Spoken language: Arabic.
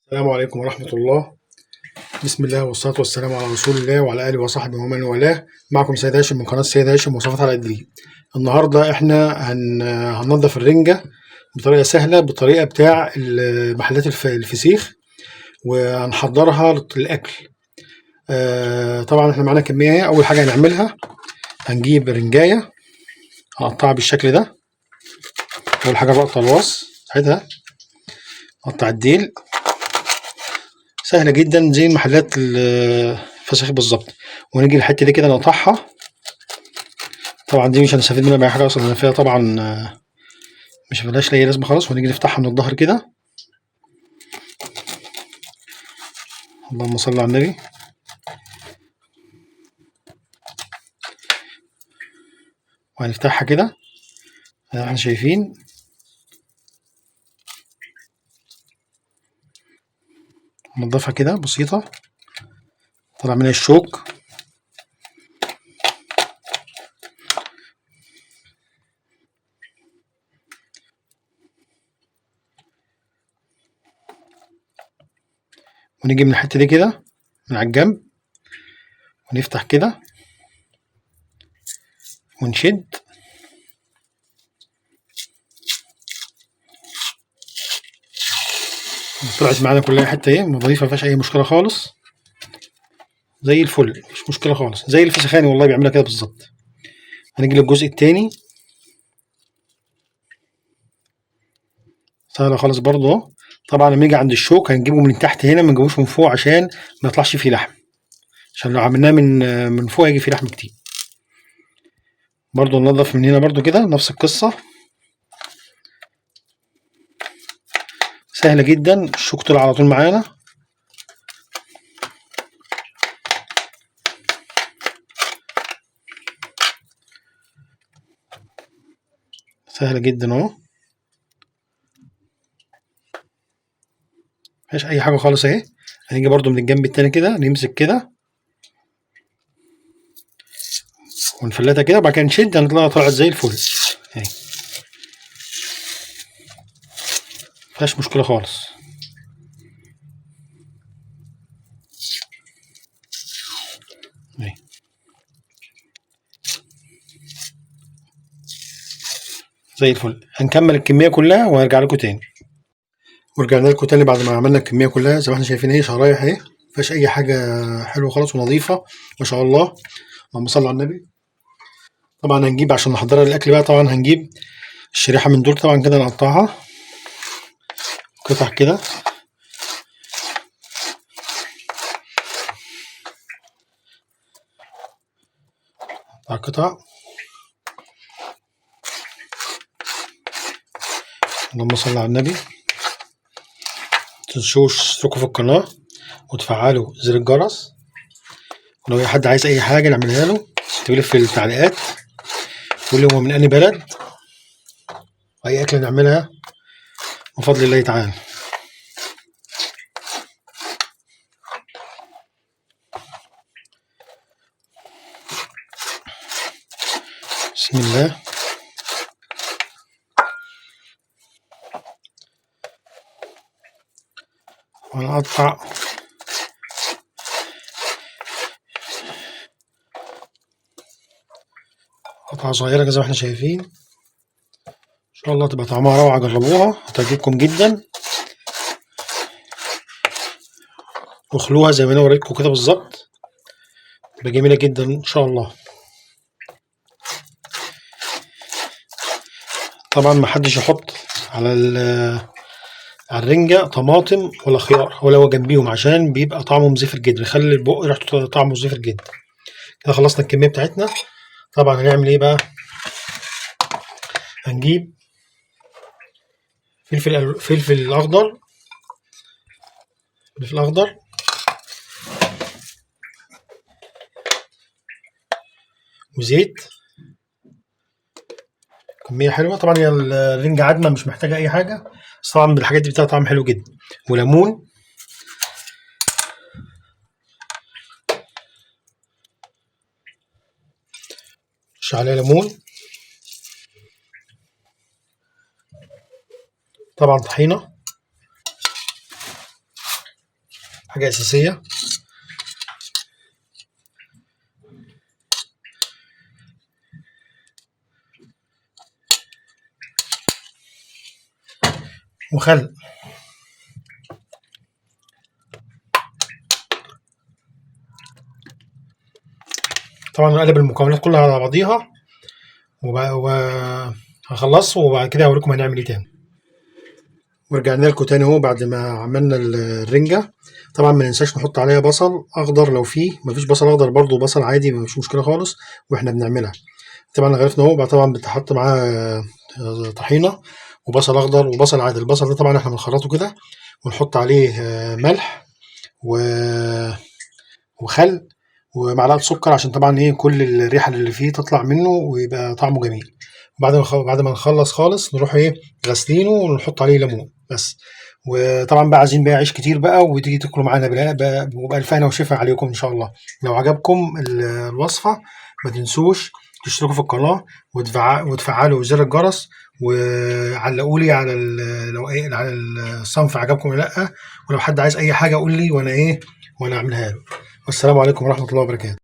السلام عليكم ورحمة الله. بسم الله والصلاة والسلام على رسول الله وعلى آله وصحبه ومن والاه. معكم سيد هاشم من قناة سيد هاشم وصفات على الدليل. النهاردة احنا هننضف الرنجة بطريقة سهلة، بالطريقة بتاع محلات الفسيخ، وهنحضرها للأكل. طبعا احنا معانا كمية. أول حاجة هنعملها هنجيب رنجاية هنقطعها بالشكل ده. أول حاجة بقطع الراس بتاعتها، قطع الديل، سهلة جدا زي محلات الفسيخ بالظبط. ونيجي الحتة دي كده نقطعها. طبعا دي مش هنستفيد منها بأي حاجة أصلا، فيها طبعا مش ملهاش أي لازمة خلاص. ونيجي نفتحها من الظهر كده. اللهم صل على النبي. وهنفتحها كده زي ما احنا شايفين. ننضفها كده بسيطة، طلع منها الشوك. ونيجي من الحتة دي كده من على الجنب، ونفتح كده ونشد. طلعت معانا كلها حتة ايه نظيفة، مفيهاش أي مشكلة خالص، زي الفل، مش مشكلة خالص، زي الفسخاني والله بيعملها كده بالظبط. هنيجي للجزء التاني، سهلة خالص برضه اهو. طبعا لما يجي عند الشوك هنجيبه من تحت هنا، ما نجيبوش من فوق عشان ما يطلعش فيه لحم، عشان لو عملناه من فوق هيجي فيه لحم كتير. برضه ننضف من هنا برضه كده نفس القصة، سهلة جدا. الشوك طلع على طول معانا. سهلة جدا اهو، مفيهاش أي حاجة خالص اهي. هنيجي برضه من الجنب التاني كده، نمسك كده ونفلتها كده، وبعد كده نشد هنطلعها طلعت زي الفل اهي، مفيهاش مشكلة خالص. اهي زي الفل. هنكمل الكمية كلها وهرجع لكم تاني. ورجعنا لكم تاني بعد ما عملنا الكمية كلها زي ما احنا شايفين اهي، شرايح اهي، مفيهاش أي حاجة، حلوة خالص ونظيفة ما شاء الله. اللهم صل على النبي. طبعا هنجيب عشان نحضرها للأكل بقى، طبعا هنجيب الشريحة من دول طبعا كده، نقطعها قطع كده، قطع. اللهم صل على النبي. متنسوش تشتركوا في القناة وتفعلوا زر الجرس، ولو أي حد عايز أي حاجة نعملها له اكتبوا لي في التعليقات، قول لي هو من أي بلد، وأي أكلة نعملها بفضل الله تعالى. بسم الله. وهنقطع قطعة صغيرة كده زي ما احنا شايفين. إن شاء الله تبقى طعمها روعة، جربوها هتعجبكم جدا، واخلوها زي ما أنا وريتكم كده بالظبط، تبقى جميلة جدا إن شاء الله. طبعا محدش يحط على الرنجة طماطم ولا خيار ولا هو جنبيهم، عشان بيبقى طعمه مزفر جدا، بيخلي البق ريحته طعمه مزفر جدا. كده خلصنا الكمية بتاعتنا. طبعا هنعمل ايه بقى؟ هنجيب فلفل اخضر، فلفل اخضر، وزيت، كمية حلوة. طبعا هي الرنجة عدمة مش محتاجة أي حاجة، بس طبعا بالحاجات دي بتاعها طعم حلو جدا. وليمون، رش عليها ليمون. طبعا طحينة، حاجة أساسية. وخل. طبعا نقلب المكونات كلها على بعضيها وهخلصه، وبعد كده هوريكم هنعمل ايه تاني. ورجعنا لكم تاني اهو بعد ما عملنا الرنجة. طبعا ما ننساش نحط عليها بصل اخضر، لو فيه مفيش بصل اخضر برضو بصل عادي مفيش مشكلة خالص واحنا بنعملها. طبعا غرفنا اهو، طبعا بتحط معاه طحينة وبصل اخضر وبصل عادي. البصل ده طبعا احنا بنخرطه كده ونحط عليه ملح وخل ومعلقة سكر، عشان طبعا ايه كل الريحة اللي فيه تطلع منه ويبقى طعمه جميل. بعد ما نخلص خالص نروح ايه غاسلينه ونحط عليه ليمون بس. وطبعا بقى عايزين بقى عيش كتير بقى وتيجي تاكلوا معانا وبألف هنا وشفا عليكم ان شاء الله. لو عجبكم الوصفة ما تنسوش تشتركوا في القناة وتفعلوا زر الجرس، وعلقوا لي على لو ايه على الصنف عجبكم ولا لا. ولو حد عايز اي حاجة قول لي وانا اعملها له. والسلام عليكم ورحمة الله وبركاته.